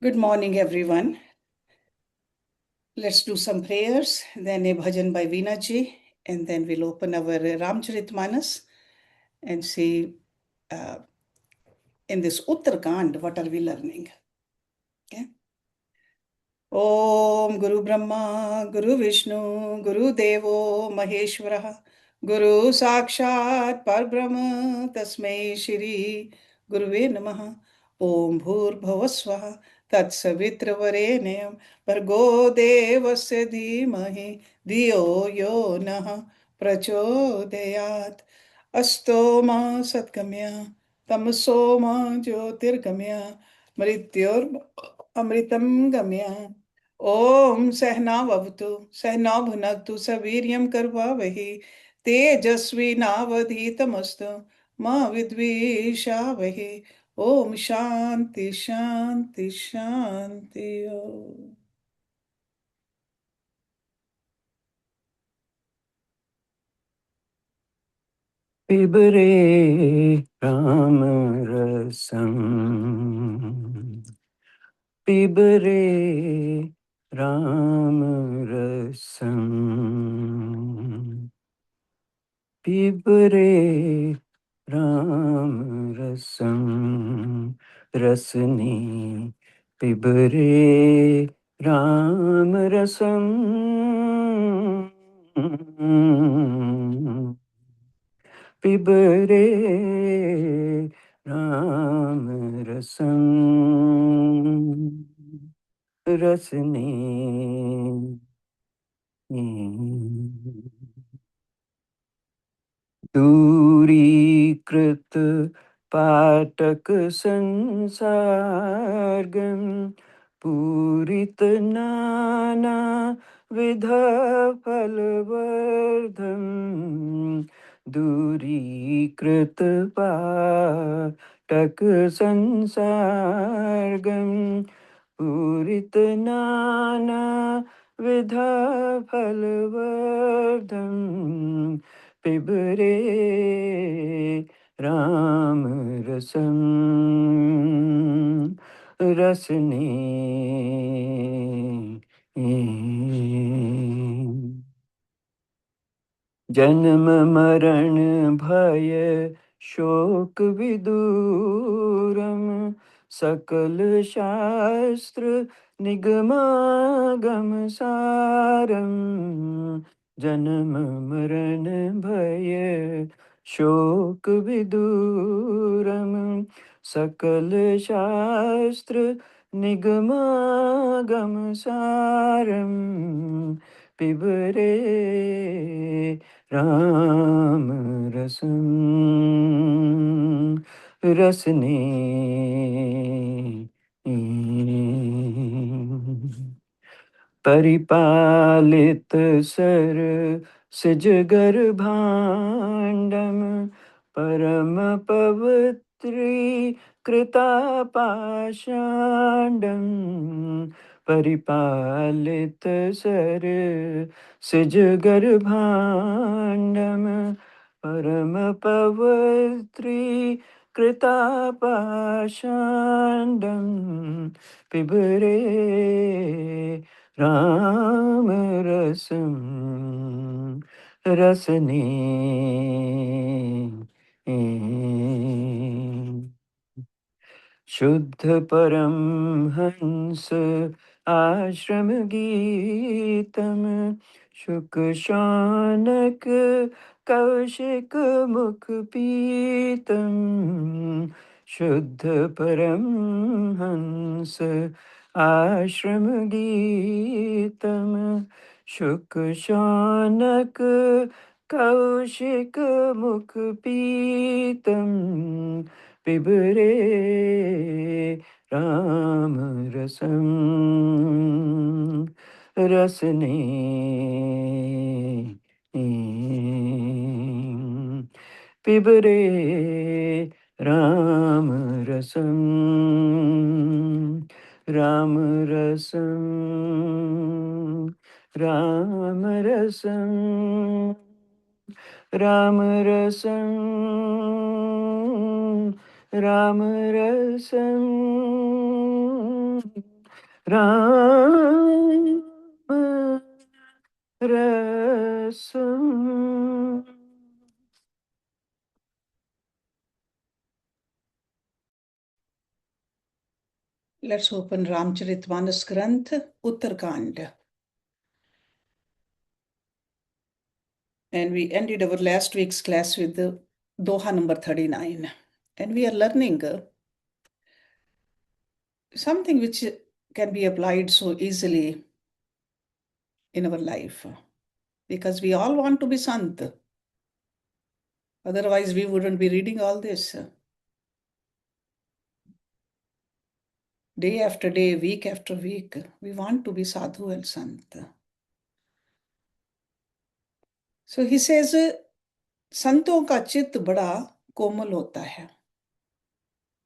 Good morning, everyone. Let's do some prayers, then a bhajan by Veena ji, and then we'll open our Ramcharitmanas and see uh, in this Uttarakhand what are we learning. Okay. Om Guru Brahma, Guru Vishnu, Guru Devo Maheshwara, Guru Sakshat Parbrahma, Tasmai Shri Guruve Namaha. Om Bhur Bhavaswaha Tatsavitravarenyam Bhargo Devasya Dhimahi Dhiyo Yo Nah Prachodayat Asto Ma Satgamya Tamso Ma Jyotirgamya Mrityor Amritam Gamya ओम सहनावतु सहनौ भुनक्तु सवीर्यं करवावहै तेजस्विनावधीतमस्तु मा विद्विषावहै ओम शांति शांति शांति ओम। पिबरे राम रसम पिबरे राम रसम पिबरे राम रसम रसनी पिबरे राम रसम पिबरे राम रसम रसने दूरीकृत पाटक संसारगम पूरित नाना विध फलवर्धम दूरीकृत पाटक संसारगम पूरित नाना विध फलवर्धम पिबरे राम रसम रसने जन्म मरण भय शोक विदूरम सकल शास्त्र निगमागम सारम जन्म मरण भय शोक विदूरम सकल शास्त्र निगमागम सारम पिबरे राम रसम रसने परिपालित सर सिजगर भाण्डम परम पवित्री कृता पाषाण्डम परिपालित सर सिजगर भाण्डम परम पवित्री कृता पाषाण्डम पिबरे राम रसम रसने शुद्ध परम हंस आश्रम गीतम शुक शानक कौशिक मुख पीतम शुद्ध परम हंस आश्रम गीतम शुक शानक कौशिक मुख पीतम पिबरे राम रसम रसने पिबरे राम रसम राम रसम राम रसम राम रसम राम रसम राम रसम। Let's open Ramcharitmanas Granth, Uttarkand. And we ended our last week's class with the Doha number 39. And we are learning something which can be applied so easily in our life. Because we all want to be Sant. Otherwise, we wouldn't be reading all this. Day after day, week after week, we want to be Sadhu and Sant. So he says, संतों का चित्त बड़ा कोमल होता है,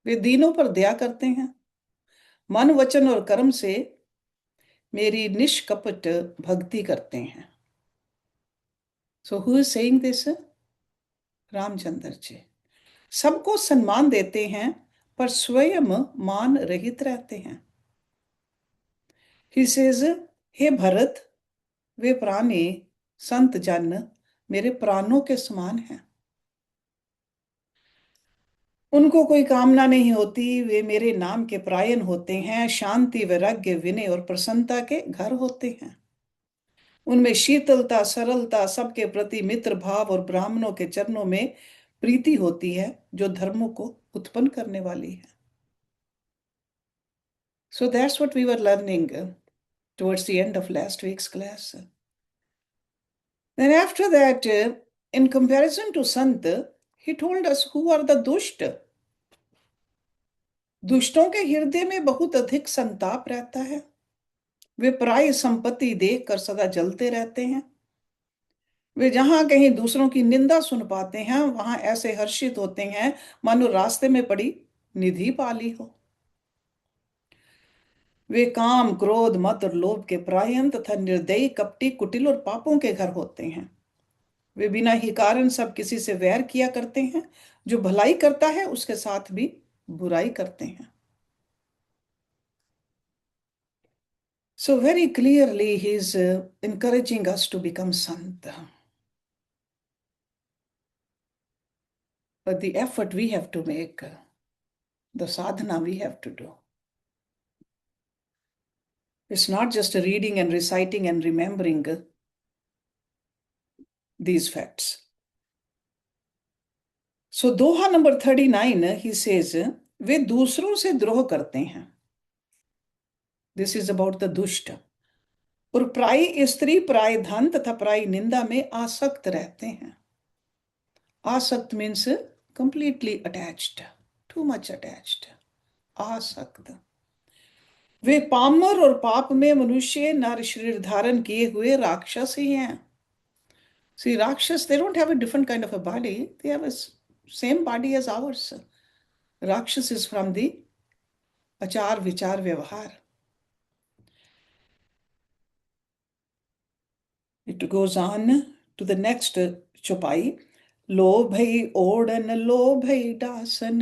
वे दीनों पर दया करते हैं, मन वचन और कर्म से मेरी निष्कपट भक्ति करते हैं. So who is saying this? Ramchandra ji. सबको सम्मान देते हैं पर स्वयं मान रहित रहते हैं. He says, हे भरत, वे प्राणी संत जन मेरे प्राणों के समान हैं. उनको कोई कामना नहीं होती, वे मेरे नाम के परायण होते हैं, शांति वैराग्य विनय और प्रसन्नता के घर होते हैं. उनमें शीतलता सरलता सबके प्रति मित्र भाव और ब्राह्मणों के चरणों में प्रीति होती है जो धर्मों को उत्पन्न करने वाली है. So that's what we were learning towards the end of last week's class. Then after that, in comparison to Sant, he told us who are the दुष्ट. दुष्टों के हृदय में बहुत अधिक संताप रहता है. वे पराई संपत्ति देखकर सदा जलते रहते हैं. वे जहां कहीं दूसरों की निंदा सुन पाते हैं वहां ऐसे हर्षित होते हैं मानो रास्ते में पड़ी निधि पाली हो. वे काम क्रोध मत और लोभ के परायण तथा निर्दयी कपटी कुटिल और पापों के घर होते हैं. वे बिना ही कारण सब किसी से वैर किया करते हैं. जो भलाई करता है उसके साथ भी बुराई करते हैं. So very clearly he is encouraging us to become Sant. But the effort we have to make, the sadhana we have to do. It's not just reading and reciting and remembering these facts. So Doha number 39, he says, वे दूसरों से द्रोह करते हैं. This is about the दुष्ट. और पराई स्त्री पराई धन तथा पराई निंदा में आसक्त रहते हैं. आसक्त means completely attached, too much attached. आसक्त. वे पामर और पाप में मनुष्य नर शरीर धारण किए हुए राक्षस ही हैं. See, Rakshas, they don't have a different kind of a body. They have a same body as ours. Rakshas is from the achar, vichar, vyavahar. It goes on to the next chopai. लोभई ओढ़न लोभई डासन,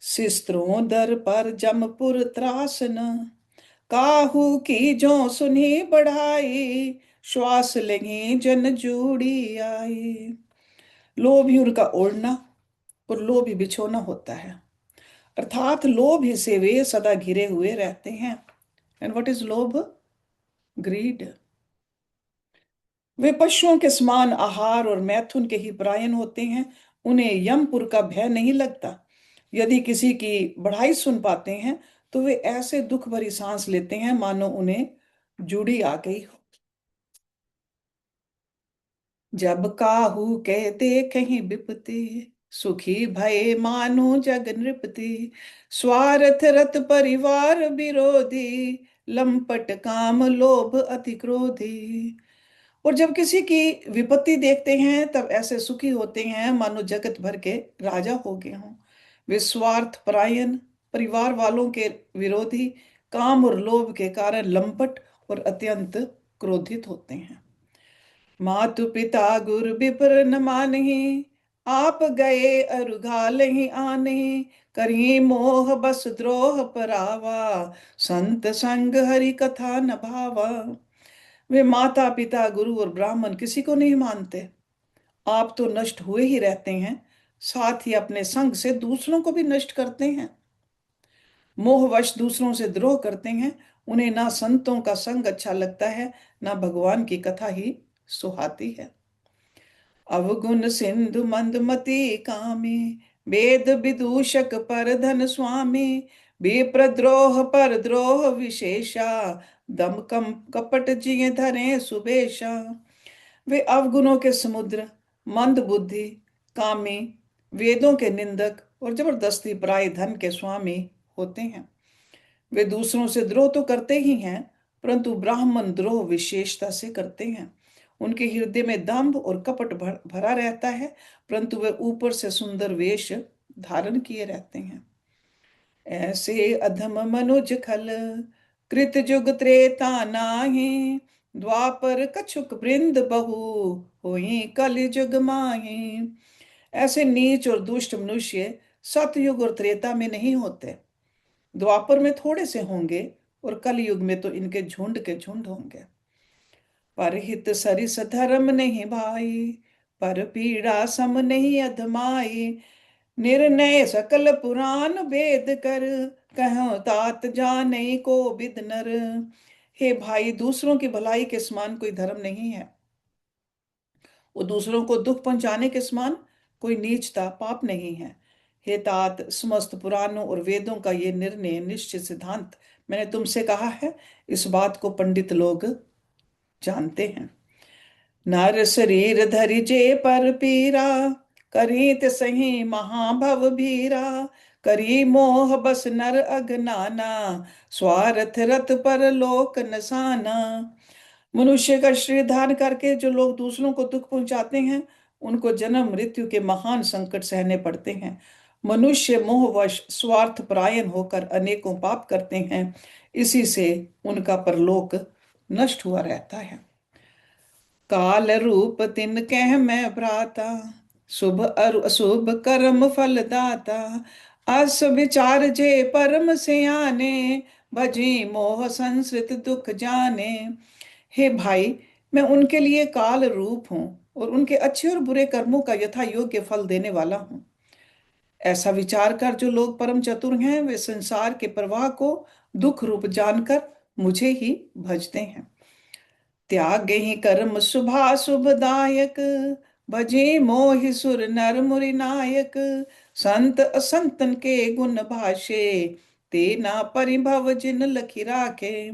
शिस्त्रों दर पर जमपुर त्रासन, काहू की जो सुनी बढ़ाई, श्वास लगी जन जूड़ी आई. लोभ ही उनका ओढ़ना और लोभ ही बिछोना होता है. अर्थात लोभ ही से वे सदा घिरे हुए रहते हैं. एंड व्हाट इज लोभ? ग्रीड. वे पशुओं के समान आहार और मैथुन के ही परायण होते हैं. उन्हें यमपुर का भय नहीं लगता. यदि किसी की बढ़ाई सुन पाते हैं तो वे ऐसे दुख भरी सांस लेते हैं मानो उन्हें जूड़ी आ गई हो. जब काहू कहते कहीं विपत्ति, सुखी भय मानो जग नृपति, स्वार्थ रत परिवार विरोधी, लंपट काम लोभ अति क्रोधी. और जब किसी की विपत्ति देखते हैं तब ऐसे सुखी होते हैं मानो जगत भर के राजा हो गए हों. वे स्वार्थ परायण, परिवार वालों के विरोधी, काम और लोभ के कारण लंपट और अत्यंत क्रोधित होते हैं. मातु पिता गुरु विप्र न मानहि, आप गए अरुघाल ही आने, करी मोह बस द्रोह परावा, संत संग हरि कथा न भावा। वे माता पिता गुरु और ब्राह्मण किसी को नहीं मानते। आप तो नष्ट हुए ही रहते हैं, साथ ही अपने संग से दूसरों को भी नष्ट करते हैं। मोहवश दूसरों से द्रोह करते हैं। उन्हें ना संतों का संग अच्छा लगता है, ना भगवान की कथा ही सुहाती है। अवगुण सिंधु मंदमती कामी, वेद विदूषक पर धन स्वामी, विप्रद्रोह पर द्रोह विशेषा, दम कम कपट जिये धरे सुबेशा। वे अवगुणों के समुद्र, मंद बुद्धि, कामी, वेदों के निंदक और जबरदस्ती पराये धन के स्वामी होते हैं। वे दूसरों से द्रोह तो करते ही हैं, परंतु ब्राह्मण द्रोह विशेषता से करते हैं। उनके हृदय में दंभ और कपट भरा रहता है, परंतु वे ऊपर से सुंदर वेश धारण किए रहते हैं। ऐसे अधम मनुज खल, कृत जुग त्रेता नाहि, द्वापर कछुक वृंद बहु, होई कल जुग माहि। ऐसे नीच और दुष्ट मनुष्य सतयुग और त्रेता में नहीं होते, द्वापर में थोड़े से होंगे, और कलयुग में तो इनके झुंड के झुंड होंगे। परहित सरिस धर्म नहीं भाई, पर पीड़ा सम नहीं अधमाई। निर्णय सकल पुराण वेद कर, कहो तात जाने को विद नर। हे भाई, दूसरों की भलाई के समान कोई धर्म नहीं है, वो दूसरों को दुख पहुंचाने के समान कोई नीचता पाप नहीं है। हे तात, समस्त पुराणों और वेदों का ये निर्णय निश्चित सिद्धांत मैंने तुमसे कहा है, इस बात को पंडित लोग जानते हैं। नर शरीर धरि जे पर पीरा, करीत सही महाभव भीरा। करी मोह बस नर अगनाना, स्वार्थ रत पर लोक नसाना। मनुष्य का शरीर धारण करके जो लोग दूसरों को दुख पहुंचाते हैं, उनको जन्म मृत्यु के महान संकट सहने पड़ते हैं। मनुष्य मोहवश स्वार्थ परायण होकर अनेकों पाप करते हैं, इसी से उनका परलोक नष्ट हुआ रहता है। काल रूप तिन कह मैं भ्राता, शुभ अरु अशुभ कर्म फल दाता। अस विचार जे परम सियाने, भजी मोह संसृत दुख जाने। हे भाई, मैं उनके लिए काल रूप हूँ, और उनके अच्छे और बुरे कर्मों का यथा योग्य फल देने वाला हूँ। ऐसा विचार कर जो लोग परम चतुर हैं, वे संसार के प्रवाह को दुख रूप जानकर मुझे ही भजते हैं। त्याग ही कर्म शुभाशुभदायक, भजे मोहि सुर नर मुरि नायक। संत असंतन के गुण भाषे, ते ना परिभव जिन लखी राखे।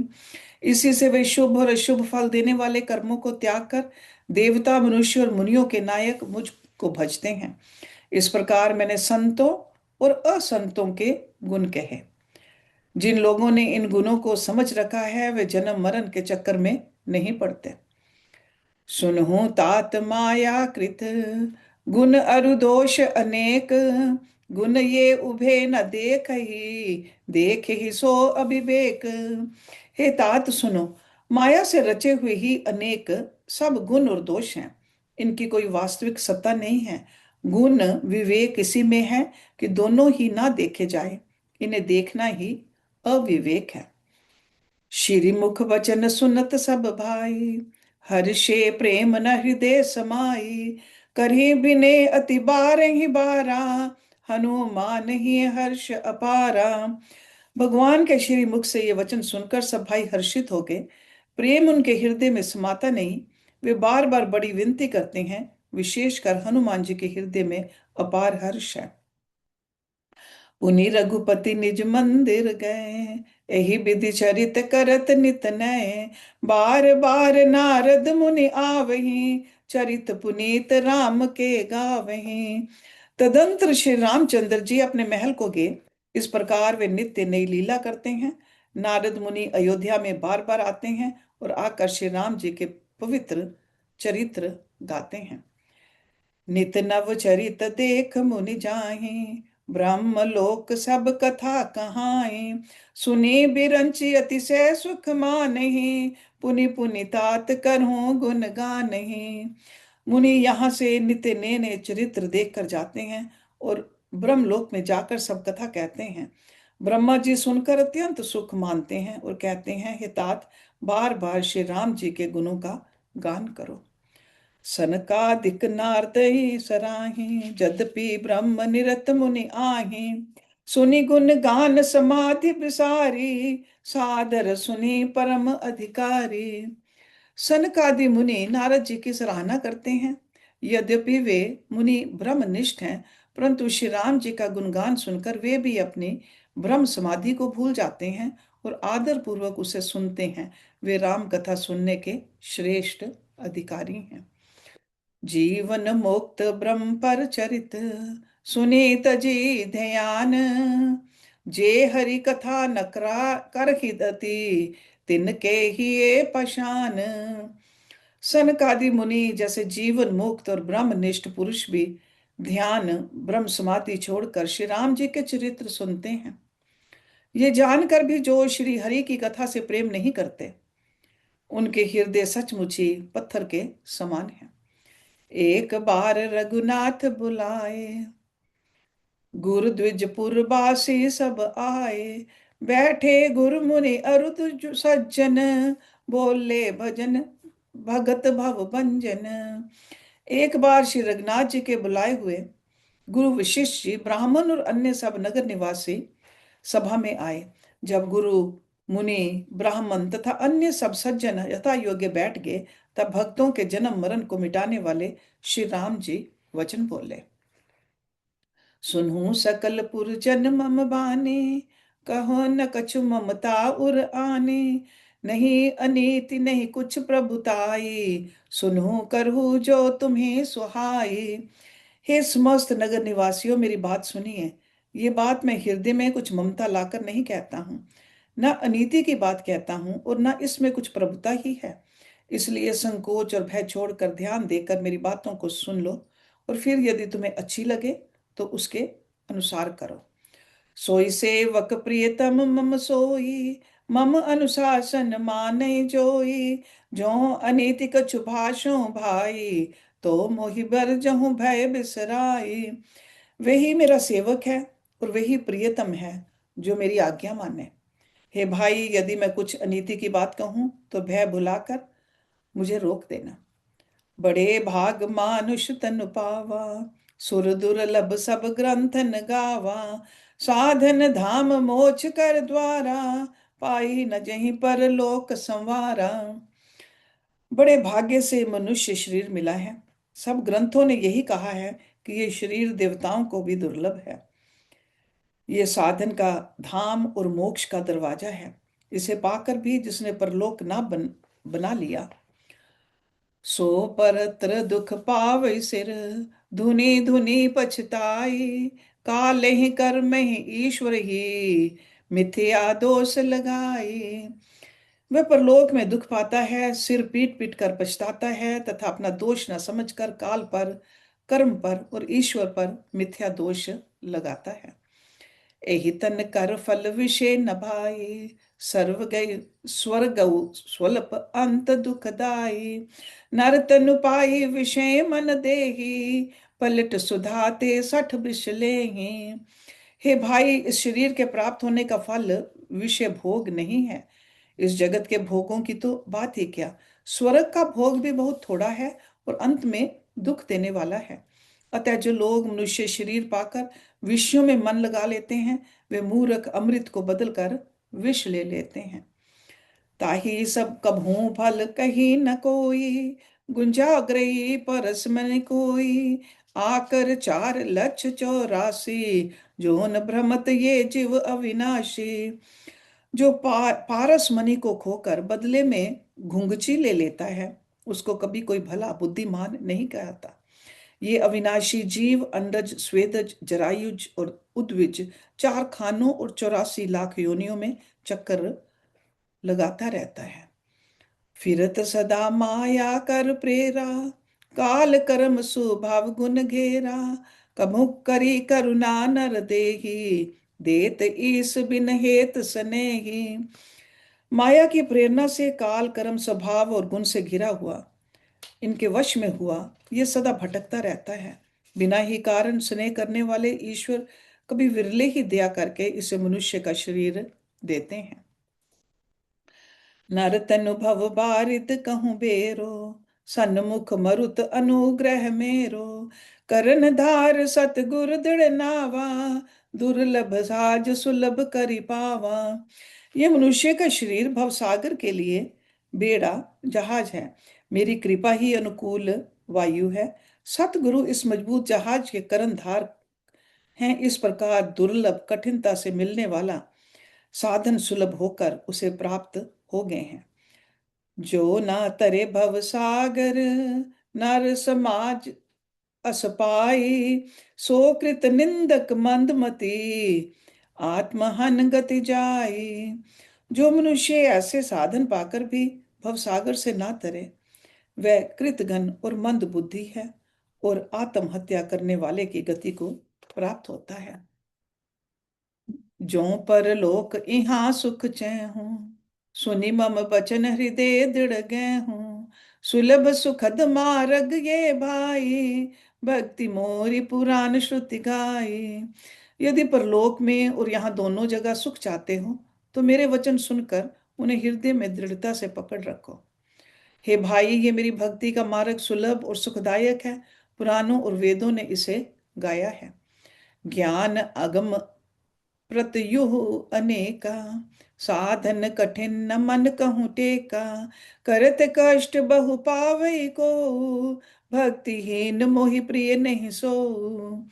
इसी से वे शुभ और अशुभ फल देने वाले कर्मों को त्याग कर देवता, मनुष्य और मुनियों के नायक मुझको भजते हैं। इस प्रकार मैंने संतों और असंतों के गुण कहे। जिन लोगों ने इन गुणों को समझ रखा है, वे जन्म मरण के चक्कर में नहीं पड़ते। सुनहु तात माया कृत, गुण अरु दोष अनेक। गुण ये उभे न देख ही, देख ही सो अविवेक। हे तात सुनो, माया से रचे हुए ही अनेक सब गुण और दोष हैं। इनकी कोई वास्तविक सत्ता नहीं है। गुण विवेक इसी में है कि दोनों ही ना देखे जाए, इन्हें देखना ही अविवेक है। श्री मुख वचन सुनत सब भाई, हर्षे प्रेम न हृदय समाई। करही बिने अति बारहि बारा, हनुमान ही हर्ष अपारा। भगवान के श्री मुख से ये वचन सुनकर सब भाई हर्षित हो गए। प्रेम उनके हृदय में समाता नहीं, वे बार बार बड़ी विनती करते हैं। विशेषकर हनुमान जी के हृदय में अपार हर्ष है। पुनि रघुपति निज मंदिर गए, एहि विधि चरित करत नित नये। बार बार नारद मुनि आवहीं, चरित पुनीत राम के गावहीं। तदंतर श्री रामचंद्र जी अपने महल को गए। इस प्रकार वे नित्य नई लीला करते हैं। नारद मुनि अयोध्या में बार बार आते हैं और आकर श्री राम जी के पवित्र चरित्र गाते हैं। नित नव चरित देख मुनि जाहि, ब्रह्म लोक सब कथा कहाई। सुनी बिरंचि अतिशय सुख मानहि, पुनि पुनि तात करहूँ गुण गानहि। मुनि यहाँ से नित्य नए नए चरित्र देख कर जाते हैं और ब्रह्मलोक में जाकर सब कथा कहते हैं। ब्रह्मा जी सुनकर अत्यंत सुख मानते हैं और कहते हैं, हे तात, बार बार श्री राम जी के गुणों का गान करो। सनकादिक नारदई सराही, जद्यपि ब्रह्म निरत मुनि आही। सुनि गुण गान समाधि विसारी, सादर सुनि परम अधिकारी। सनकादि मुनि नारद जी की सराहना करते हैं। यद्यपि वे मुनि ब्रह्मनिष्ठ हैं, परंतु श्री राम जी का गुणगान सुनकर वे भी अपनी ब्रह्म समाधि को भूल जाते हैं और आदर पूर्वक उसे सुनते हैं। वे राम कथा सुनने के श्रेष्ठ अधिकारी हैं। जीवन मुक्त ब्रह्म पर चरित, सुनीत जी ध्यान। जे हरि कथा नकरा कर हिदति, तिनके ही ये पशान। सनकादि मुनि जैसे जीवन मुक्त और ब्रह्मनिष्ठ पुरुष भी ध्यान ब्रह्म समाधि छोड़कर श्री राम जी के चरित्र सुनते हैं। ये जानकर भी जो श्री हरि की कथा से प्रेम नहीं करते, उनके हृदय सचमुच ही पत्थर के समान है। एक बार रघुनाथ बुलाए, गुरु द्विजपुर बासी सब आए। बैठे गुरु मुनि अरुत सज्जन, बोले भजन भगत भव भंजन। एक बार श्री रघुनाथ जी के बुलाए हुए गुरु वशिष्ठ जी, ब्राह्मण और अन्य सब नगर निवासी सभा में आए। जब गुरु मुनि ब्राह्मण तथा अन्य सब सज्जन यथा योग्य बैठ गए, तब भक्तों के जन्म मरण को मिटाने वाले श्री राम जी वचन बोले। सुनहु सकल पुरजन मम बाने, कहो न कछु ममता उर आने। नहीं अनीति नहीं कुछ प्रभुताई, सुनहु करहु जो तुम्हें सुहाई। हे समस्त नगर निवासियों, मेरी बात सुनिए। ये बात मैं हृदय में कुछ ममता लाकर नहीं कहता हूँ, न अनीति की बात कहता हूँ और न इसमें कुछ प्रभुता ही है। इसलिए संकोच और भय छोड़कर ध्यान देकर मेरी बातों को सुन लो, और फिर यदि तुम्हें अच्छी लगे तो उसके अनुसार करो। सोई सेवक प्रियतम मम सोई, मम अनुशासन माने जोई। जो अनीति कछु भाषो भाई, तो मोहि बर जहूं भय बिसराई। वही मेरा सेवक है और वही प्रियतम है जो मेरी आज्ञा माने। हे भाई, यदि मैं कुछ अनीति की बात कहूं तो भय भुलाकर मुझे रोक देना। बड़े भाग मानुष तन पावा, सुर दुर्लभ सब ग्रंथन गावा। साधन धाम मोक्ष कर द्वारा, पाई न जहीं पर लोक संवारा। बड़े भाग्य से मनुष्य शरीर मिला है। सब ग्रंथों ने यही कहा है कि ये शरीर देवताओं को भी दुर्लभ है। ये साधन का धाम और मोक्ष का दरवाजा है। इसे पाकर भी जिसने परलोक ना बना लिया, सो परत्र दुख पावै सिर, धुनि धुनि पछताई। काले ही कर्म ही ईश्वर ही, मिथ्या दोष लगाई। वह परलोक में दुख पाता है, सिर पीट पीट कर पछताता है तथा अपना दोष न समझकर काल पर, कर्म पर और ईश्वर पर मिथ्या दोष लगाता है। एहि तन कर फल विषय न भाई, सर्व गई स्वर्ग स्वल्प अंत दुखदाई। नर तनु पाई विषय मन देही, पलट सुधाते सठ विष लेही। हे भाई, इस शरीर के प्राप्त होने का फल विषय भोग नहीं है। इस जगत के भोगों की तो बात ही क्या, स्वर्ग का भोग भी बहुत थोड़ा है और अंत में दुख देने वाला है। अतः जो लोग मनुष्य शरीर पाकर विषयों में मन लगा लेते हैं, वे मूर्ख अमृत को बदलकर विष ले लेते हैं। ताही सब कभू फल कही न कोई, गुंजाग्रही परस मन कोई। आकर 4,84,000, जोन भ्रमत ये जीव अविनाशी। जो पारस मणि को खोकर बदले में घुंघची ले लेता है, उसको कभी कोई भला बुद्धिमान नहीं कहता। ये अविनाशी जीव अंडज, स्वेदज, जरायुज और उद्विज 4 खानों और 84 लाख योनियों में चक्कर लगाता रहता है। फिरत सदा माया कर प्रेरा, काल कर्म स्वभाव गुण घेरा। कभु करी करुणा नर देही, देत ईस बिन हेत स्नेही। माया की प्रेरणा से काल कर्म स्वभाव और गुण से घिरा हुआ इनके वश में हुआ, ये सदा भटकता रहता है। बिना ही कारण स्नेह करने वाले ईश्वर कभी विरले ही दया करके इसे मनुष्य का शरीर देते हैं। नर तनु भव बारित कहूँ बेरो, सन्मुख मरुत अनुग्रह मेरो, करन धार सतगुर दृढ़ नावा, दुर्लभ साज सुलभ करि पावा। ये मनुष्य का शरीर भवसागर के लिए बेड़ा जहाज है, मेरी कृपा ही अनुकूल वायु है। सतगुरु इस मजबूत जहाज के कर्णधार हैं। इस प्रकार दुर्लभ कठिनता से मिलने वाला साधन सुलभ होकर उसे प्राप्त हो गए हैं। जो ना तरे भव सागर, नर समाज असपाई, सो कृत निंदक मंदमती, आत्महन गति जाई। जो मनुष्य ऐसे साधन पाकर भी भवसागर से ना तरे, वह कृतघ्न और मंद बुद्धि है और आत्महत्या करने वाले की गति को प्राप्त होता है। जो पर लोक इहाँ सुख चैहूं, सुनि मम बचन हृदय दृढ़ गैहूं, सुलभ सुखद मार्ग ये भाई, भक्ति मोरी पुराण श्रुति गाई। यदि परलोक में और यहाँ दोनों जगह सुख चाहते हो तो मेरे वचन सुनकर उन्हें हृदय में दृढ़ता से पकड़ रखो। हे भाई, ये मेरी भक्ति का मार्ग सुलभ और सुखदायक है। पुराणों और वेदों ने इसे गाया है। ज्ञान अगम प्रत्युह अनेका, साधन कठिन न मन कहूँ टेका, करत कष्ट बहु पावई को, भक्तिहीन मोहि प्रिय नहीं सो।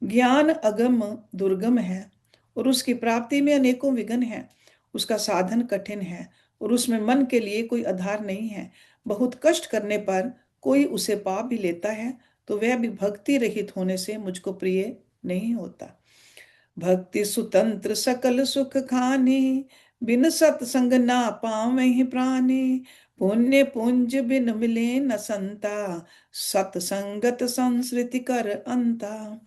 ज्ञान अगम दुर्गम है और उसकी प्राप्ति में अनेकों विघ्न है। उसका साधन कठिन है और उसमें मन के लिए कोई आधार नहीं है। बहुत कष्ट करने पर कोई उसे पा भी लेता है तो वह भी भक्ति रहित होने से मुझको प्रिय नहीं होता। भक्ति सुतंत्र सकल सुख खानी, बिन सत्संग ना पावहि प्राणी, पुण्य पुंज बिन मिले न संता, सत्संगत संसृति कर अंता।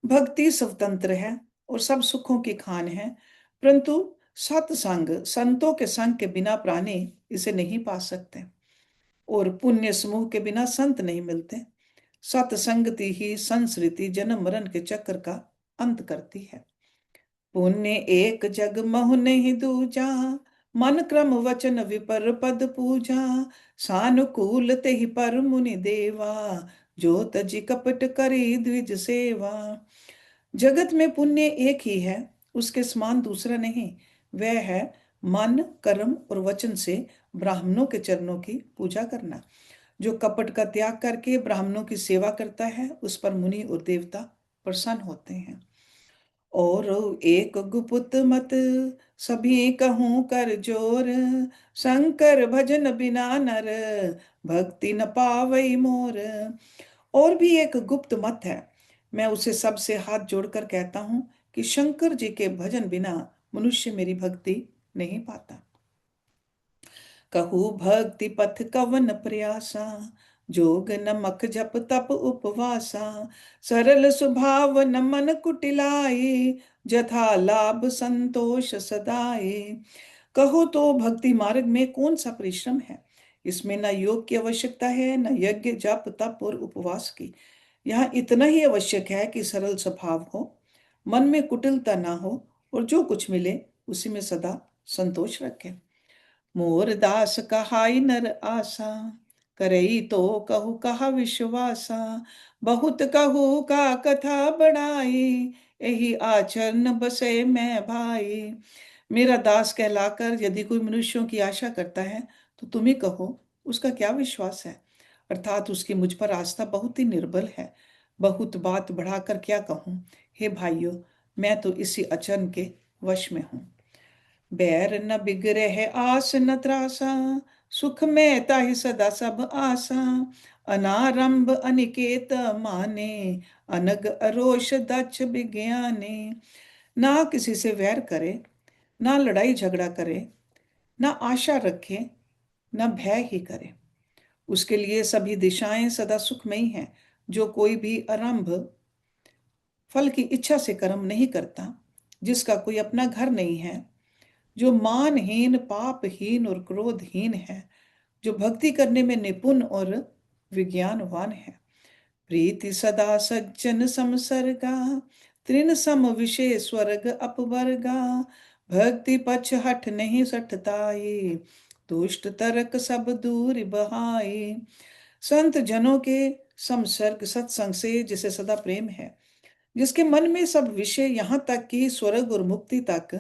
भक्ति स्वतंत्र है और सब सुखों की खान है, परंतु सत्संग संतों के संग के बिना प्राणी इसे नहीं पा सकते और पुण्य समूह के बिना संत नहीं मिलते। सत्संगति ही संसृति जन्म मरण के चक्र का अंत करती है। पुण्य एक जग महु नहीं दूजा, मन क्रम वचन विपर पद पूजा, सानुकूल तेहि पर मुनि देवा, जो तजी कपट करी द्विज सेवा। जगत में पुण्य एक ही है, उसके समान दूसरा नहीं। वह है मन कर्म और वचन से ब्राह्मणों के चरणों की पूजा करना। जो कपट का त्याग करके ब्राह्मणों की सेवा करता है उस पर मुनि और देवता प्रसन्न होते हैं। और एक गुपुत मत सभी कहूँ कर जोर, शंकर भजन बिना नर, भक्ति न पावई मोर। और भी एक गुप्त मत है, मैं उसे सबसे हाथ जोड़कर कहता हूँ कि शंकर जी के भजन बिना मनुष्य मेरी भक्ति नहीं पाता। कहू भक्ति पथ कवन प्रयासा, जोग नमक जप तप उपवासा, सरल स्वभाव न मन कुटिलाई, जथा लाभ संतोष सदाई। कहो तो भक्ति मार्ग में कौन सा परिश्रम है। इसमें न योग की आवश्यकता है, न यज्ञ जप तप और उपवास की। यहाँ इतना ही आवश्यक है कि सरल स्वभाव हो, मन में कुटिलता ना हो और जो कुछ मिले उसी में सदा संतोष रखे। मोर दास कहाई नर आसा, करई तो कहु कहा विश्वासा, बहुत कहू का कथा बढ़ाई, यही आचरण बसे मैं भाई। मेरा दास कहलाकर यदि कोई मनुष्यों की आशा करता है तो तुम ही कहो उसका क्या विश्वास है, अर्थात उसकी मुझ पर आस्था बहुत ही निर्बल है। बहुत बात बढ़ाकर क्या कहूँ। हे भाइयों, मैं तो इसी अचरण के वश में हूँ। बैर न बिगड़े आस न त्रासा, सुख में ताहि सदा सब आसा, अनारंभ अनिकेत माने, अनग अरोष दक्ष विज्ञाने। ना किसी से वैर करे, ना लड़ाई झगड़ा करे, ना आशा रखे, ना भय ही करे। उसके लिए सभी दिशाएं सदा सुखमयी हैं। जो कोई भी आरंभ फल की इच्छा से कर्म नहीं करता, जिसका कोई अपना घर नहीं है, जो मानहीन पापहीन और क्रोधहीन है, जो भक्ति करने में निपुण और विज्ञानवान है। प्रीति सदा सज्जन समसर्गा, तृण सम विषय स्वर्ग अपवर्गा। भक्ति पक्ष हठ नहीं सठताई, दुष्ट तरक सब दूर बहाई। संत जनों के समसर्ग सत्संग से जिसे सदा प्रेम है, जिसके मन में सब विषय यहाँ तक कि स्वर्ग और मुक्ति तक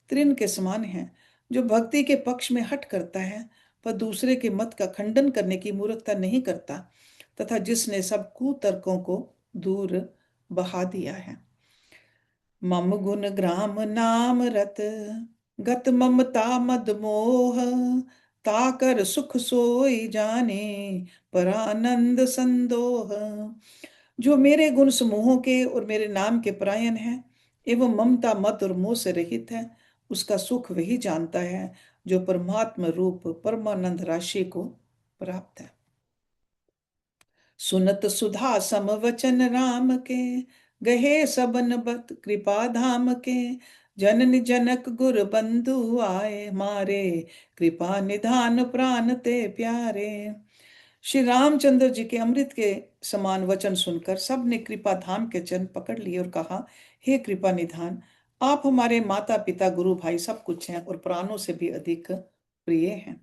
तृण के समान है, जो भक्ति के पक्ष में हट करता है पर दूसरे के मत का खंडन करने की मूर्खता नहीं करता, तथा जिसने सब कुतर्कों को दूर बहा दिया है। मम गुण ग्राम नाम रत, गत ममता मद मोह। ताकर सुख सोई जाने, पर आनंद संदोह। जो मेरे गुण समूहों के और मेरे नाम के परायण है, एवं ममता मत और मोह से रहित है, उसका सुख वही जानता है जो परमात्मा रूप परमानंद राशि को प्राप्त है। सुनत सुधा सम वचन राम के, गहे सबन बत कृपा धाम के। जनन जनक गुर बंधु आए, मारे कृपा निधान प्राण ते प्यारे। श्री रामचंद्र जी के अमृत के समान वचन सुनकर सबने कृपा धाम के चरण पकड़ लिए और कहा, हे कृपा निधान, आप हमारे माता पिता गुरु भाई सब कुछ हैं और प्राणों से भी अधिक प्रिय हैं।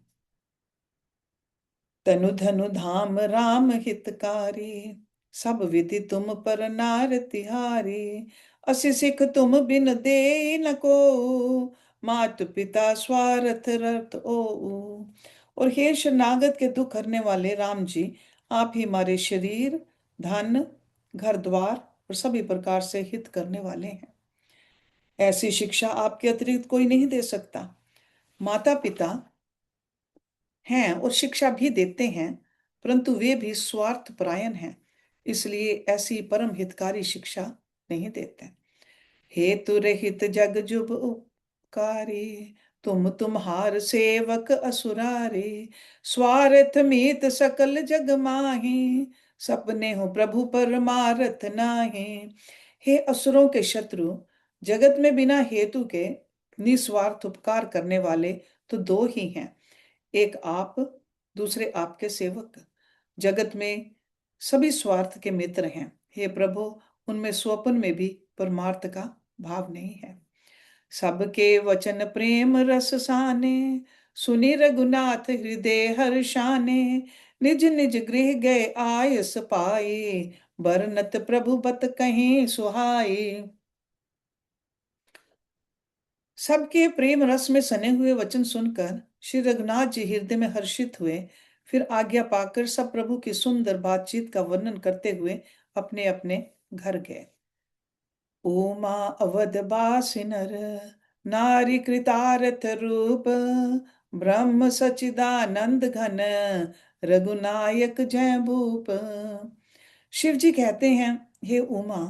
तनु धनु धाम राम हितकारी, सब विधि तुम पर नार तिहारी। असि सिख तुम बिन दे न को, मात पिता स्वार्थ रत ओ। और हे शरणागत के दुख हरने वाले राम जी, आप ही हमारे शरीर, धन, घर द्वार और सभी प्रकार से हित करने वाले हैं। ऐसी शिक्षा आपके अतिरिक्त कोई नहीं दे सकता। माता पिता हैं और शिक्षा भी देते हैं, परंतु वे भी स्वार्थ परायण हैं, इसलिए ऐसी परम हितकारी शिक्षा नहीं देते। हेतु रहित जग जुब उपकारी, तुम तुम्हार सेवक असुरारे। स्वार्थ मीत सकल जग माही, सपने हो प्रभु परमारथ नाही। हे असुरों के शत्रु, जगत में बिना हेतु के निस्वार्थ उपकार करने वाले तो दो ही हैं, एक आप, दूसरे आपके सेवक। जगत में सभी स्वार्थ के मित्र हैं, हे प्रभु, उनमें स्वपन में भी परमार्थ का भाव नहीं है। सबके वचन प्रेम रस साने, सुनि रघुनाथ हृदय हर्षाने। निज निज गृह गए आयस पाए, बरनत प्रभु बत कहीं सुहाए। सबके प्रेम रस में सने हुए वचन सुनकर श्री रघुनाथ जी हृदय में हर्षित हुए। फिर आज्ञा पाकर सब प्रभु की सुंदर बातचीत का वर्णन करते हुए अपने अपने घर गए। उमा अवध बासिनर, नारी कृतार्थ रूप। ब्रह्म सचिदानंद घन, रघुनायक जय भूप। शिव जी कहते हैं, हे उमा,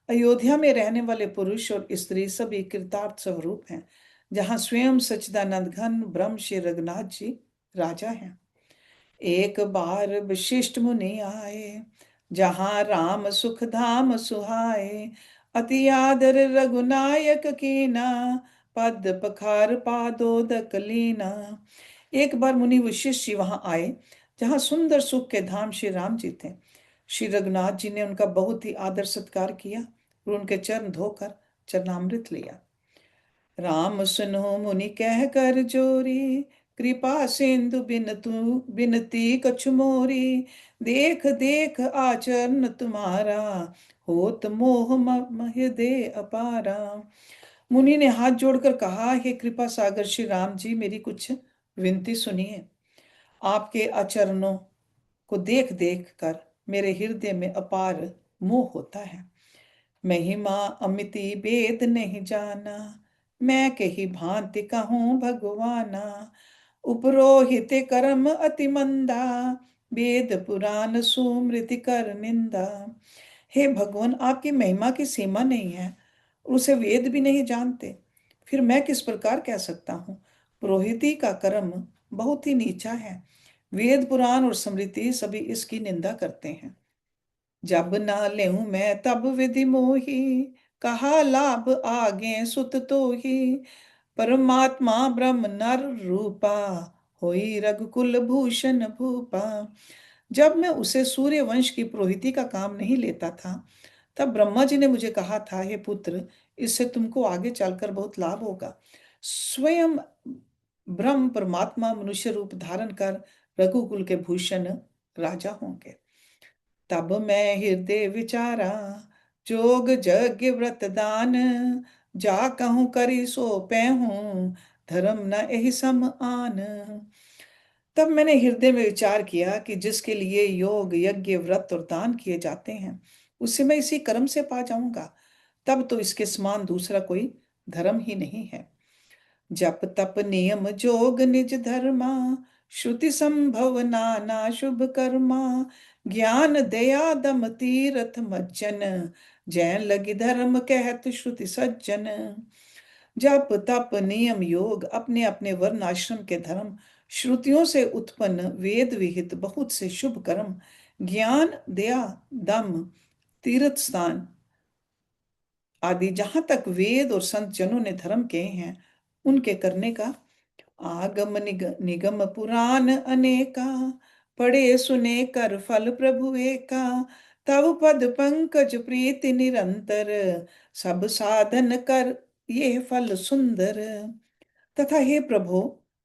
अयोध्या में रहने वाले पुरुष और स्त्री सभी कृतार्थ स्वरूप हैं, जहाँ स्वयं सच्चिदानंद घन ब्रह्म श्री रघुनाथ जी राजा हैं। एक बार विशिष्ट मुनि आए, जहाँ राम सुख धाम सुहाए। अति आदर रघुनायक कीना, पद पखार पादोदक लीना। एक बार मुनि वशिष्ठ जी वहां आए, जहाँ सुंदर सुख के धाम श्री राम जी थे। श्री रघुनाथ जी ने उनका बहुत ही आदर सत्कार किया और उनके चरण धोकर चरणामृत लिया। राम सुनो मुनि कह कर जोरी, कृपा सिंधु बिनती कछु मोरी। देख देख आचरण तुम्हारा, होत मोह मह दे अपारा। मुनि ने हाथ जोड़कर कहा, हे कृपा सागर श्री राम जी, मेरी कुछ विनती सुनिए। आपके आचरणों को देख देख कर मेरे हृदय में अपार मोह होता है। महिमा अमिति वेद नहीं जाना, मैं कही भांति कहूँ भगवाना। उपरोहित कर्म अति मंदा, वेद पुराण सुमृति कर निंदा। हे भगवान, आपकी महिमा की सीमा नहीं है, उसे वेद भी नहीं जानते, फिर मैं किस प्रकार कह सकता हूँ। पुरोहिती का कर्म बहुत ही नीचा है, वेद पुराण और स्मृति सभी इसकी निंदा करते हैं। जब ना लेऊं मैं तब विधि मोही, कहा लाभ आगे सुत तो ही। परमात्मा ब्रह्म नर रूपा, होई रघुकुल भूषण भूपा। जब मैं उसे सूर्य वंश की पुरोहिती का काम नहीं लेता था, तब ब्रह्मा जी ने मुझे कहा था, हे पुत्र, इससे तुमको आगे चलकर बहुत लाभ होगा। स्वयं ब्रह्म परमात्मा मनुष्य रूप धारण कर रघुकुल के भूषण राजा होंगे। तब मैं हृदय विचारा, जोग यज्ञ व्रत दान, जा कहूँ करी सो पैहूं, धर्म न एहि सम आन। तब मैंने हृदय में विचार किया कि जिसके लिए योग यज्ञ व्रत और दान किए जाते हैं, उसे मैं इसी कर्म से पा जाऊंगा। तब तो इसके समान दूसरा कोई धर्म ही नहीं है। जप तप नियम जोग निज धर्मा, श्रुति संभव नाना शुभ कर्मा, ज्ञान दया दम तीरथ मज्जन, जैन लगी धर्म कहत श्रुति सज्जन। जप तप नियम योग अपने अपने वर्ण आश्रम के धर्म, श्रुतियों से उत्पन्न वेद विहित बहुत से शुभ कर्म, ज्ञान दया दम तीर्थ स्थान आदि जहां तक वेद और संत जनों ने धर्म कहे हैं, उनके करने का आगम निगम पुराण अनेका, पढ़े सुने कर फल प्रभु एका, तव पद पंकज प्रीति निरंतर, सब साधन कर ये फल सुंदर। तथा हे प्रभु,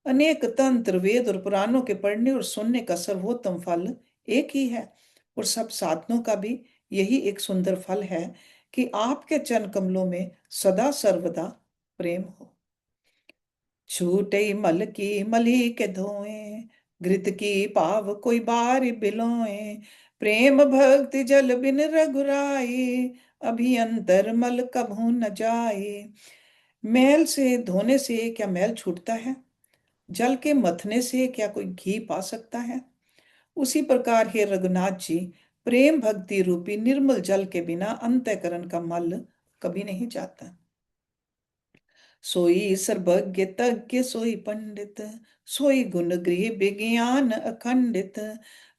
अनेक तंत्र वेद और पुराणों के पढ़ने और सुनने का सर्वोत्तम फल एक ही है, और सब साधनों का भी यही एक सुंदर फल है कि आपके चरण कमलों में सदा सर्वदा प्रेम हो। छूटे मल की मली के धोए, घृत की पाव कोई बार बिलोए, प्रेम भक्ति जल बिन रघुराई, अभी अंतर मल कभू न जाए। मैल से धोने से क्या मैल छूटता है? जल के मथने से क्या कोई घी पा सकता है? उसी प्रकार हे रघुनाथ जी, प्रेम भक्ति रूपी निर्मल जल के बिना अंतःकरण का मल कभी नहीं जाता। सोई सर्वज्ञ तज्ञ सोई पंडित, सोई गुण गृह विज्ञान अखंडित,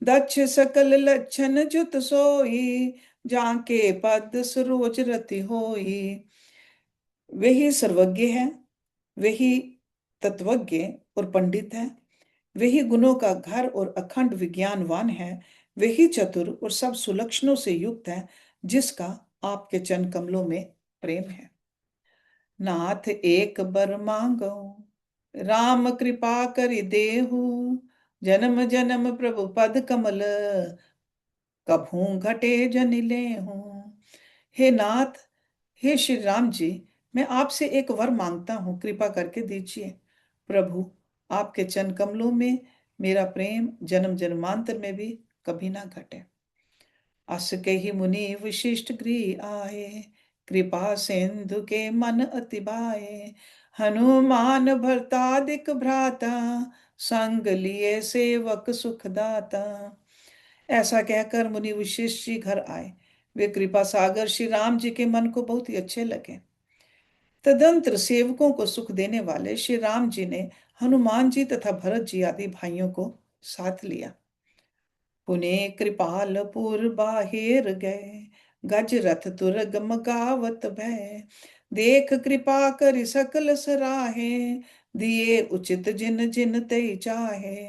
दक्ष सकल लक्षण जुत सोई, जाके पद सरोज रति होई। वही सर्वज्ञ है, वही तत्वज्ञ और पंडित है, वही गुणों का घर और अखंड विज्ञानवान है, वही चतुर और सब सुलक्षणों से युक्त है, जिसका आपके चरण कमलों में प्रेम है। नाथ एक बर मांगो, राम कृपा करि देहु, जन्म जन्म प्रभु पद कमल, कभू घटे जन लेहु। हे नाथ, हे श्री राम जी, मैं आपसे एक वर मांगता हूँ, कृपा करके दीजिए। प्रभु, आपके चरण कमलों में मेरा प्रेम जन्म जन्मांतर में भी कभी ना घटे। अस के ही मुनि विशिष्ट गृह आए, कृपा सिंधु के मन अति बाए, हनुमान भरतादिक भ्राता, संग लिए सेवक सुखदाता। ऐसा कहकर मुनि विशिष्ट जी घर आए। वे कृपा सागर श्री राम जी के मन को बहुत ही अच्छे लगे। तदंतर सेवकों को सुख देने वाले श्री राम जी ने हनुमान जी तथा भरत जी आदि भाइयों को साथ लिया। पुने कृपालपुर बाहिर गए, गज रथ तुर गम गावत भय, देख कृपा कर सकल सराहे, दिए उचित जिन जिन ते चाहे।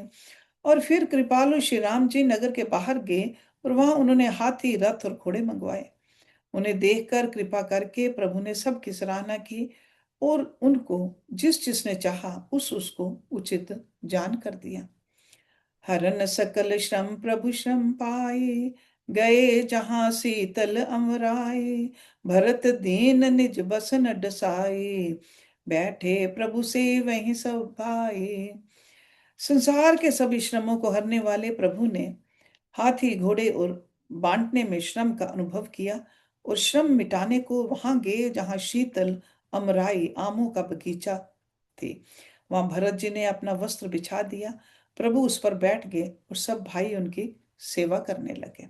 और फिर कृपालु श्री राम जी नगर के बाहर गए और वहां उन्होंने हाथी रथ और घोड़े मंगवाए। उन्हें देखकर कृपा करके प्रभु ने सबकी सराहना की और उनको जिस जिसने चाहा उसको उचित जान कर दिया। हरन सकल श्रम प्रभु श्रम पाए, गए जहां शीतल अमराए, भरत दीन निज बसन डसाए, बैठे प्रभु से वहीं सब भाए। संसार के सभी श्रमों को हरने वाले प्रभु ने हाथी घोड़े और बांटने में श्रम का अनुभव किया और श्रम मिटाने को वहां गए जहां शीतल अमराई आमों का बगीचा थे। वहां भरत जी ने अपना वस्त्र बिछा दिया, प्रभु उस पर बैठ गए और सब भाई उनकी सेवा करने लगे।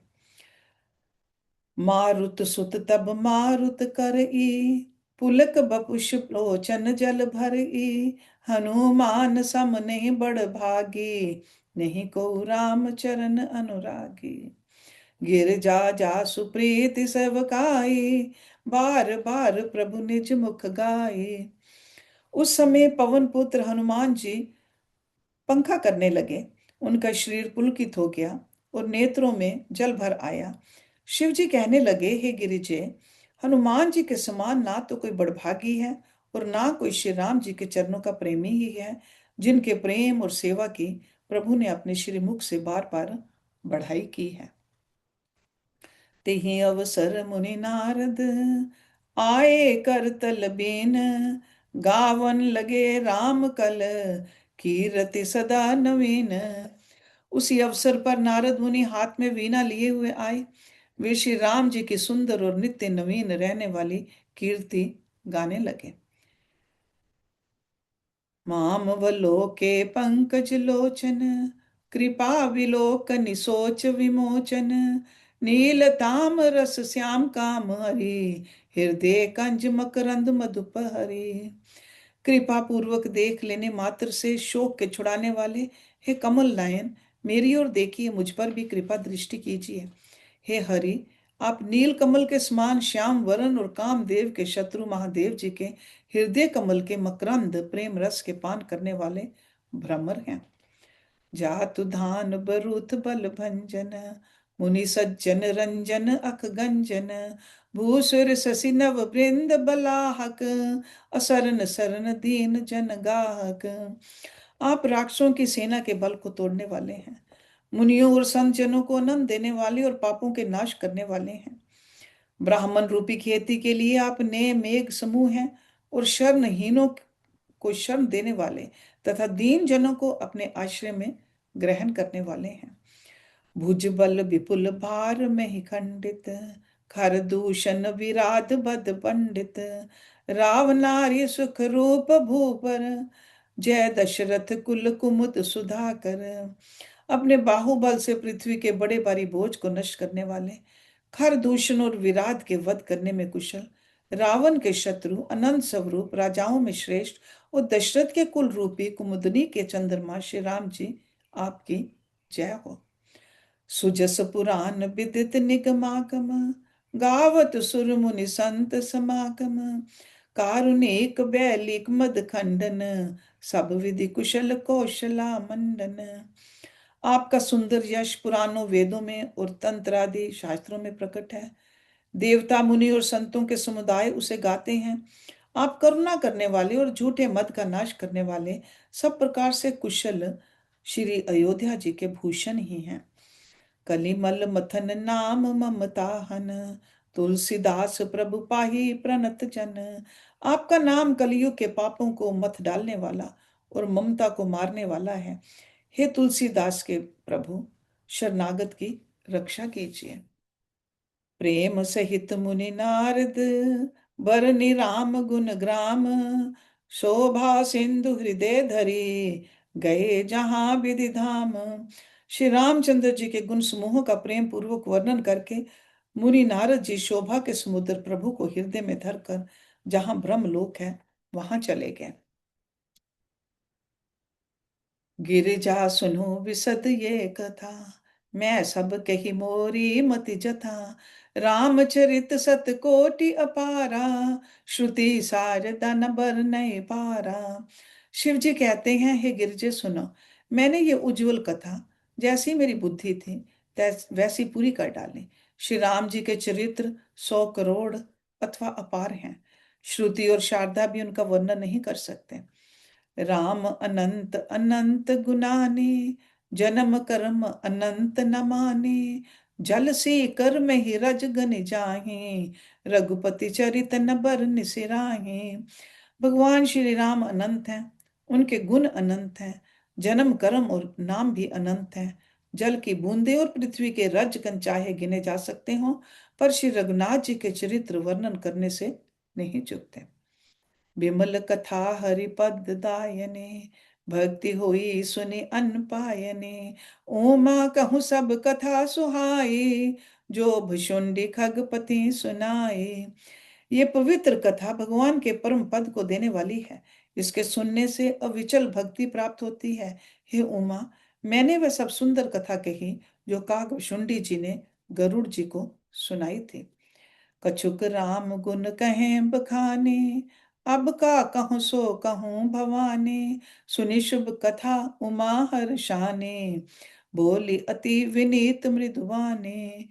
मारुत सुत तब मारुत कर ई, पुलक बपुष लोचन जल भर ई, हनुमान समने बड़ भागी, नहीं को राम चरण अनुरागी। गिर जा जा सुप्रीति सेवकाई, बार बार प्रभु निज मुख गाए। उस समय पवन पुत्र हनुमान जी पंखा करने लगे। उनका शरीर पुलकित हो गया और नेत्रों में जल भर आया। शिव जी कहने लगे, हे गिरिजे, हनुमान जी के समान ना तो कोई बड़भागी है और ना कोई श्री राम जी के चरणों का प्रेमी ही है, जिनके प्रेम और सेवा की प्रभु ने अपने श्रीमुख से बार बार बढ़ाई की है। तिहि अवसर मुनि नारद आए कर तल बेन, गावन लगे राम कल कीरति सदा नवीन। उसी अवसर पर नारद मुनि हाथ में वीणा लिए हुए आए। वे श्री राम जी की सुंदर और नित्य नवीन रहने वाली कीर्ति गाने लगे। मामवलोके पंकज लोचन, कृपा विलोकन सोच विमोचन, नील ताम रस श्याम काम हरि, हृदय कंज मकरंद मधुप हरि। कृपा पूर्वक देख लेने मात्र से शोक के छुड़ाने वाले, हे कमल नयन, मेरी ओर देखिए, मुझ पर भी कृपा दृष्टि कीजिए। हे हरि, आप नील कमल के समान श्याम वरण और कामदेव के शत्रु महादेव जी के हृदय कमल के मकरंद प्रेम रस के पान करने वाले भ्रमर हैं। जातु धान बरूथ बल भंजन, मुनि सज्जन रंजन अख गंजन, भूसुर शशि नव वृंद बलाहक, असरन सरन दीन जन गाहक। आप राक्षसों की सेना के बल को तोड़ने वाले हैं, मुनियों और संत जनों को आनंद देने वाले और पापों के नाश करने वाले हैं। ब्राह्मण रूपी खेती के लिए आप नए मेघ समूह हैं और शरणहीनों को शरण देने वाले तथा दीन जनों को अपने आश्रय में ग्रहण करने वाले हैं। भुज बल विपुल भार में ही खंडित, खर दूषण विराध बद पंडित, राव नारी सुख रूप भूपर, जय दशरथ कुल कुमुद सुधाकर। अपने बाहुबल से पृथ्वी के बड़े भारी बोझ को नष्ट करने वाले, खर दूषण और विराध के वध करने में कुशल, रावण के शत्रु, अनंत स्वरूप, राजाओं में श्रेष्ठ और दशरथ के कुल रूपी कुमुदनी के चंद्रमा श्री राम जी, आपकी जय हो। सुजस पुराण विदित निगमागम, गावत सुर मुनि संत समागम, कारुणिक बैलिक मद खंडन, सब विधि कुशल कौशला मंडन। आपका सुंदर यश पुराणों, वेदों में और तंत्र आदि शास्त्रों में प्रकट है। देवता, मुनि और संतों के समुदाय उसे गाते हैं। आप करुणा करने वाले और झूठे मत का नाश करने वाले, सब प्रकार से कुशल श्री अयोध्या जी के भूषण ही हैं। कलिमल मथन नाम ममताहन, तुलसीदास प्रभु पाही प्रणत जन। आपका नाम कलियुग के पापों को मथ डालने वाला और ममता को मारने वाला है। हे तुलसीदास के प्रभु, शरणागत की रक्षा कीजिए। प्रेम सहित मुनि नारद, बरनि राम गुण ग्राम, शोभा सिंधु हृदय धरी, गए जहां विधि धाम। श्री रामचंद्र जी के गुण समूहों का प्रेम पूर्वक वर्णन करके मुनि नारद जी शोभा के समुद्र प्रभु को हृदय में धरकर जहां ब्रह्मलोक है वहां चले गए। गिरिजा सुनो विशद ये कथा, मैं सब कही मोरी मति जथा। रामचरित सत कोटि अपारा, श्रुति सारदा न बर नहीं पारा। शिव जी कहते हैं, हे गिरजे सुनो, मैंने ये उज्जवल कथा जैसी मेरी बुद्धि थी वैसी पूरी कर डाली। श्री राम जी के चरित्र 100 करोड़ अथवा अपार हैं। श्रुति और शारदा भी उनका वर्णन नहीं कर सकते। राम अनंत अनंत गुनाने, जन्म कर्म अनंत न माने। जल से कर्म ही रज गन जाहे, रघुपति चरित न बर निसिराहे। भगवान श्री राम अनंत हैं, उनके गुण अनंत हैं, जन्म कर्म और नाम भी अनंत हैं। जल की बूंदे और पृथ्वी के रजगन चाहे गिने जा सकते हो, पर श्री रघुनाथ जी के चरित्र वर्णन करने से नहीं चुकते। विमल कथा हरिपद दायने, भक्ति हुई सुनि अन्न पायने। ओमा कहूँ सब कथा सुहाई, जो भुषुंडी खगपति सुनाए। ये पवित्र कथा भगवान के परम पद को देने वाली है। इसके सुनने से अविचल भक्ति प्राप्त होती है। हे उमा, मैंने वह सब सुंदर कथा कही जो कागभुषुंडी जी ने गरुड़ जी को सुनाई थी। कछुक राम गुण कहें बखाने, अब का कहूँ सो कहूँ भवाने। सुनि शुभ कथा उमा हर्षाने, बोली अति विनीत मृदुवाने।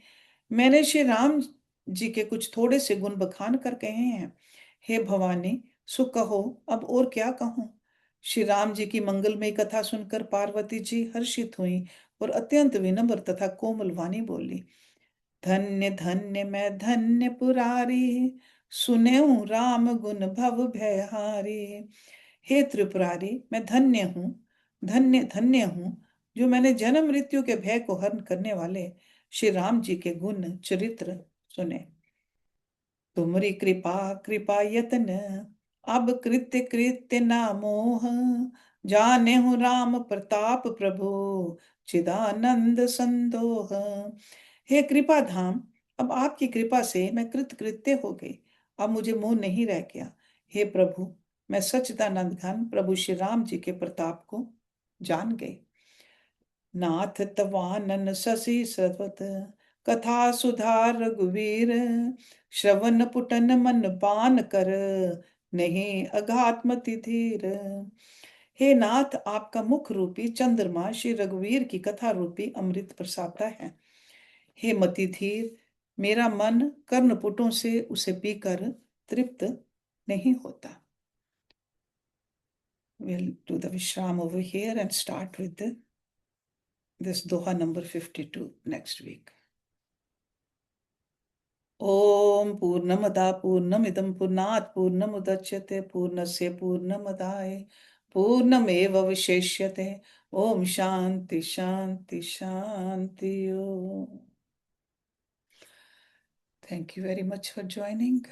मैंने श्री राम जी के कुछ थोड़े से गुण बखान कर कहे हैं। हे भवानी, सो कहो, अब और क्या कहूं। श्री राम जी की मंगलमयी कथा सुनकर पार्वती जी हर्षित हुई और अत्यंत विनम्र तथा कोमल वाणी बोली, धन्य धन्य मैं धन्य पुरारी, सुनेऊ राम गुण भव भयहारी। हे त्रिपुरारी, मैं धन्य हूँ, धन्य धन्य हूँ, जो मैंने जन्म मृत्यु के भय को हरण करने वाले श्री राम जी के गुण चरित्र सुने। तुमरी कृपा कृपा यतन, अब कृत्य कृत्य ना मोह, जाने हूँ राम प्रताप प्रभु, चिदानंद संदोह। हे कृपा धाम, अब आपकी कृपा से मैं कृत कृत्य हो गई, अब मुझे मोह नहीं रह गया। हे प्रभु, मैं सच्चिदानंद घन प्रभु श्री राम जी के प्रताप को जान गई। नाथ तवानन शशि सरवत, कथा सुधार रघुवीर, श्रवण पुटन मन पान कर, नहीं अघातमति धीर। हे नाथ, आपका मुख रूपी चंद्रमा श्री रघुवीर की कथा रूपी अमृत बरसाता है। हे मति धीर, मेरा मन कर्णपुटों से उसे पीकर तृप्त नहीं होता। We'll do the Vishram over here and start with this Doha number 52 next week. Om Purnamada Purnamidam Purnat Purnamudachyate Purnasya Purnamadaye Purnameva Visheshyate. Om Shanti Shanti Shanti Om. Thank you very much for joining.